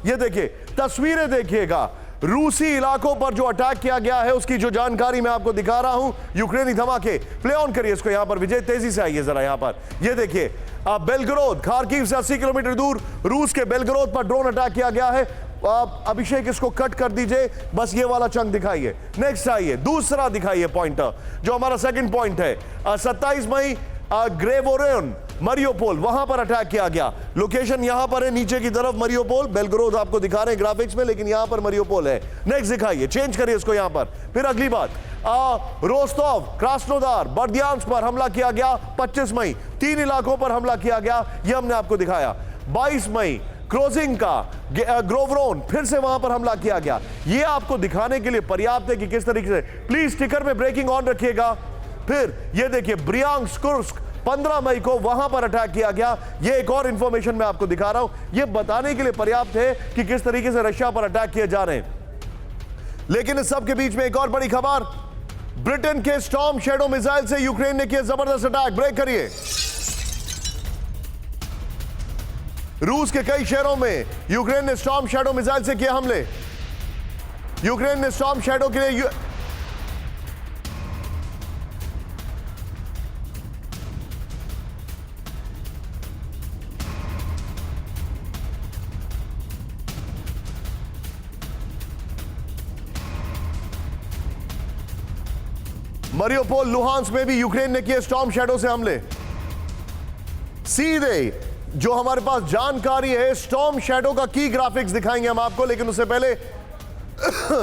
ये देखिए तस्वीरें देखिएगा, रूसी इलाकों पर जो अटैक किया गया है उसकी जो जानकारी मैं आपको दिखा रहा हूं। यूक्रेनी धमाके, प्ले ऑन करिए इसको यहां पर विजय, तेजी से आइए जरा यहां पर। ये देखिए बेलगरोद, खार्किव से 80 किलोमीटर दूर रूस के बेलगरोद पर ड्रोन अटैक किया गया है। अभिषेक इसको कट कर दीजिए, बस ये वाला चंक दिखाइए। नेक्स्ट आइए, दूसरा दिखाइए पॉइंटर, जो हमारा सेकंड पॉइंट है। 27 मई ग्रेवोरेन मरियोपोल, वहां पर अटैक किया गया। लोकेशन यहां पर है नीचे की तरफ मरियोपोल, बेलगरोद आपको दिखा रहे हैं ग्राफिक्स में, लेकिन यहां पर मरियोपोल है। नेक्स्ट दिखाइए, चेंज करिए इसको यहां पर। फिर अगली बात, रोस्तोव, क्रास्नोदार, बर्दियांस्क पर हमला किया गया 25 मई। 3 इलाकों पर हमला किया गया, यह हमने आपको दिखाया। 22 मई क्रोजिंग का ग्रोवरोन, फिर से वहां पर हमला किया गया। यह आपको दिखाने के लिए पर्याप्त है कि किस तरीके से। प्लीज स्टिकर में ब्रेकिंग ऑन रखिएगा। फिर यह देखिए ब्रियांस्क, 15 मई को वहां पर अटैक किया गया। यह एक और इंफॉर्मेशन मैं आपको दिखा रहा हूं, यह बताने के लिए पर्याप्त है कि किस तरीके से रशिया पर अटैक किए जा रहे हैं। लेकिन इस सब के बीच में एक और बड़ी खबर, ब्रिटेन के स्टॉर्म शैडो मिसाइल से यूक्रेन ने किया जबरदस्त अटैक। ब्रेक करिए। रूस के कई शहरों में यूक्रेन ने स्टॉर्म शैडो मिसाइल से किए हमले। यूक्रेन ने स्टॉर्म शैडो के लिए मरियोपोल, लुहांस्क में भी यूक्रेन ने किए स्टॉर्म शैडो से हमले। सीधे जो हमारे पास जानकारी है, स्टॉर्म शैडो का की ग्राफिक्स दिखाएंगे हम आपको, लेकिन उससे पहले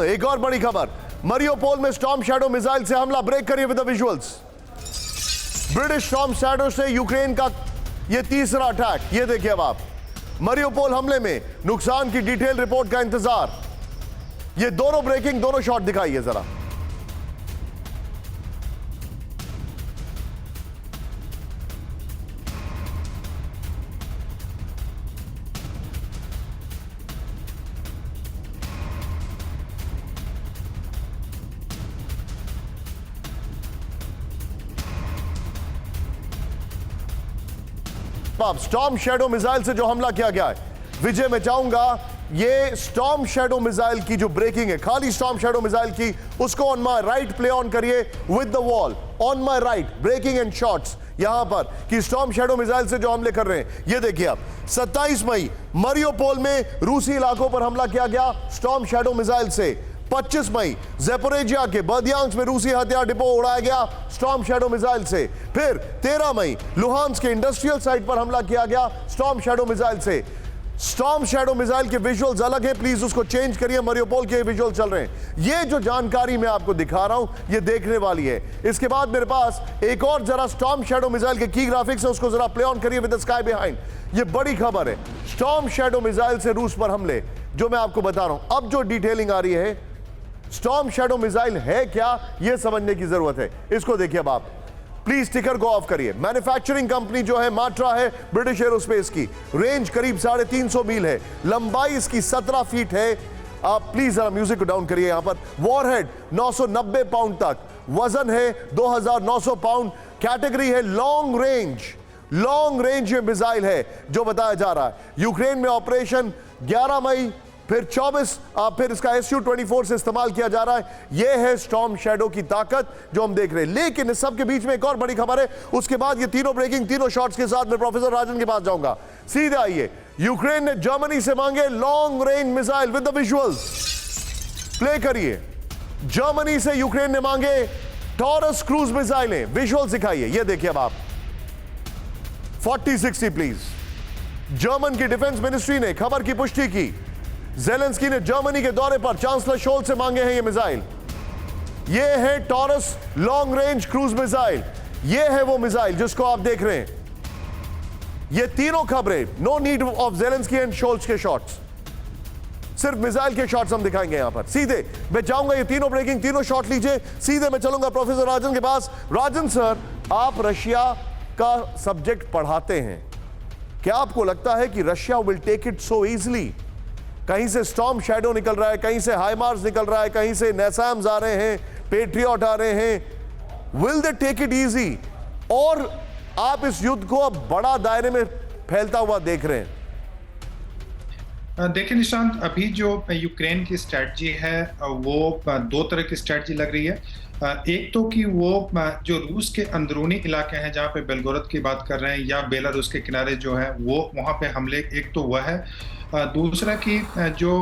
एक और बड़ी खबर, मरियोपोल में स्टॉर्म शैडो मिसाइल से हमला। ब्रेक करिए with the visuals. British storm shadow से यूक्रेन का यह तीसरा अटैक। यह देखिए अब आप, मरियोपोल हमले में नुकसान की डिटेल रिपोर्ट का इंतजार। ये दोनों ब्रेकिंग, दोनों शॉट दिखाइए जरा। स्टॉर्म शैडो मिसाइल से जो हमला किया गया है, विजय मैं चाहूंगा ये स्टॉर्म शैडो मिसाइल की जो ब्रेकिंग है, खाली स्टॉर्म शैडो मिसाइल की, उसको on my right play on करिए with the wall. On my right breaking and shots यहां पर कि स्टॉर्म शैडो मिसाइल से जो हमले कर रहे हैं। ये देखिए आप, 27 मई मरियोपोल में रूसी इलाकों पर हमला किया गया स्टॉर्म शैडो मिसाइल से। 25 मई ज़ेपोरिजिया के बर्दियांस्क में रूसी हथियार डिपो उड़ाया गया स्टॉर्म शैडो मिसाइल से। फिर 13 मई लुहांस्क के इंडस्ट्रियल साइट पर हमला किया गया स्टॉर्म शैडो मिसाइल से। स्टॉर्म शैडो मिसाइल के विजुअल्स अलग है, प्लीज उसको चेंज करिए। मरियोपोल के विजुअल चल रहे हैं। ये जो जानकारी मैं आपको दिखा रहा हूं, ये देखने वाली है। इसके बाद मेरे पास एक और जरा स्टॉर्म शैडो मिसाइल के की ग्राफिक्स है, उसको जरा प्ले ऑन करिए विद द स्काई बिहाइंड। ये बड़ी खबर है, स्टॉर्म शैडो मिसाइल से रूस पर हमले, जो मैं आपको बता रहा हूं। अब जो डिटेलिंग आ रही है, स्टॉर्म शैडो मिसाइल है क्या, यह समझने की जरूरत है। इसको देखिए अब आप, प्लीज स्टिकर को ऑफ करिए। मैन्युफैक्चरिंग कंपनी जो है माट्रा है, ब्रिटिश एरोस्पेस की। रेंज करीब 350 मील है, लंबाई इसकी 17 फीट है। आप प्लीज जरा म्यूजिक को डाउन करिए यहां पर। वॉरहेड 990 पाउंड तक, वजन है 2900 पाउंड। कैटेगरी है लॉन्ग रेंज। लॉन्ग रेंज ये मिसाइल है जो बताया जा रहा है। यूक्रेन में ऑपरेशन 11 मई, फिर 24, फिर इसका Su-24 से इस्तेमाल किया जा रहा है। यह है स्टॉर्म शैडो की ताकत जो हम देख रहे हैं। लेकिन इस सब के बीच में एक और बड़ी खबर है। उसके बाद ये तीनों ब्रेकिंग, तीनों शॉट्स के साथ मैं प्रोफेसर राजन के पास जाऊंगा। सीधे आइए, यूक्रेन ने जर्मनी से मांगे long range missile with the visuals. Play करिए। जर्मनी से यूक्रेन ने मांगे टॉरस क्रूज मिसाइलें। विजुअल्स दिखाइए, ये देखिए अब आप। 4060 प्लीज। जर्मन की डिफेंस मिनिस्ट्री ने खबर की पुष्टि की। ज़ेलेंस्की ने जर्मनी के दौरे पर चांसलर शोल्ज से मांगे हैं ये मिसाइल। ये है taurus long range cruise missile. ये है वो मिसाइल जिसको आप देख रहे हैं। ये तीनों खबरें, no need of Zelensky and Scholz के शॉट्स, सिर्फ मिसाइल के शॉट्स हम दिखाएंगे यहां पर। सीधे मैं जाऊंगा, ये तीनों ब्रेकिंग, तीनों शॉट लीजिए। सीधे मैं चलूंगा प्रोफेसर राजन के पास। राजन सर, आप रशिया का सब्जेक्ट पढ़ाते हैं, क्या आपको लगता है कि Russia will take it so easily? कहीं से स्टॉर्म शैडो निकल रहा है, कहीं से हाइमार्स निकल रहा है, कहीं से नैसाम्स आ रहे हैं, पेट्रियट आ रहे हैं। Will they take it easy? और आप इस युद्ध को अब बड़ा दायरे में फैलता हुआ देख रहे हैं। देखिए निशांत, अभी जो यूक्रेन की स्ट्रेटजी है वो दो तरह की स्ट्रेटजी लग रही है। एक तो कि वो जो रूस के अंदरूनी इलाके हैं जहाँ पे बेलगोरद की बात कर रहे हैं या बेलारूस के किनारे जो है वो वहाँ पे हमले, एक तो वह है। दूसरा कि जो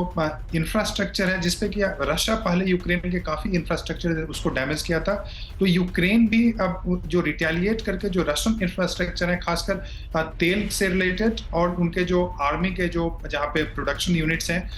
इंफ्रास्ट्रक्चर है जिसपे कि रशिया पहले यूक्रेन के काफी इंफ्रास्ट्रक्चर उसको डैमेज किया था, तो यूक्रेन भी अब जो रिटेलिएट करके जो रशियन इंफ्रास्ट्रक्चर है खासकर तेल से रिलेटेड और उनके जो आर्मी के जो जहाँ पे प्रोडक्शन यूनिट्स हैं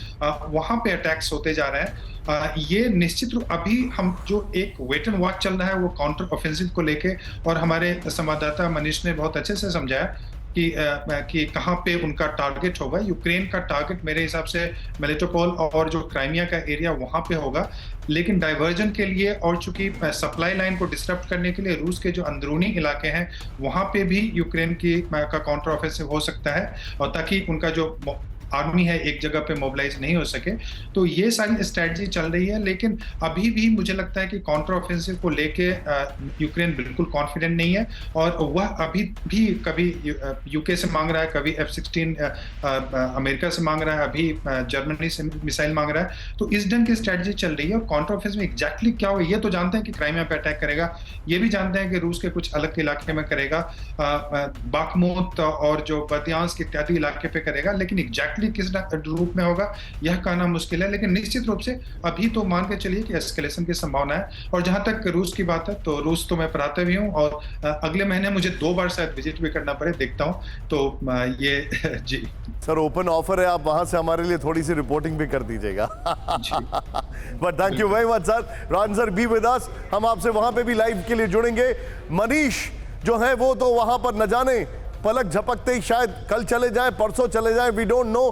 वहां पे अटैक्स होते जा रहे हैं। ये निश्चित रूप अभी हम जो एक वेट एंड वॉच चल रहा है वो काउंटर ऑफेंसिव को लेके, और हमारे संवाददाता मनीष ने बहुत अच्छे से समझाया कि कहाँ पे उनका टारगेट होगा। यूक्रेन का टारगेट मेरे हिसाब से मेलिटोपोल और जो क्राइमिया का एरिया वहां पे होगा, लेकिन डाइवर्जन के लिए और चूंकि सप्लाई लाइन को डिस्टर्ब करने के लिए रूस के जो अंदरूनी इलाके हैं वहां पे भी यूक्रेन की का काउंटर ऑफेंसिव हो सकता है, और ताकि उनका जो आर्मी है एक जगह पे मोबिलाइज नहीं हो सके। तो ये सारी स्ट्रेटजी चल रही है, लेकिन अभी भी मुझे लगता है कि काउंटर ऑफेंसिव को लेके यूक्रेन बिल्कुल कॉन्फिडेंट नहीं है, और वह अभी भी कभी यूके से मांग रहा है, कभी F-16 अमेरिका से मांग रहा है, अभी जर्मनी से मिसाइल मांग रहा है। तो इस ढंग की स्ट्रेटजी चल रही है, और काउंटर ऑफेंसिव एग्जैक्टली क्या होगा ये तो जानते हैं कि क्राइमिया पे अटैक करेगा, ये भी जानते हैं कि रूस के कुछ अलग इलाके में करेगा, बाखमुत और जो बर्दियांस्क इत्यादि इलाके पे करेगा, लेकिन एग्जैक्टली किस रूप में होगा यह कहना मुश्किल है। लेकिन निश्चित रूप से अभी तो मान के चलिए कि एस्केलेशन की संभावना है। और जहां तक रूस की बात है तो रूस तो मैं पढ़ाते भी हूं, और अगले महीने मुझे 2 बार शायद विजिट भी करना पड़े, देखता हूं। तो ये जी सर ओपन ऑफर है, आप वहां से हमारे लिए थोड़ी सी रिपोर्टिंग भी कर दीजिएगा। But thank you very much sir. Run sir be with us, हम आपसे वहां पे भी लाइव के लिए जुड़ेंगे। मनीष जो है वो तो वहां पर न जाने पलक झपकते ही शायद कल चले जाएं, परसों चले जाएं, वी डोंट नो,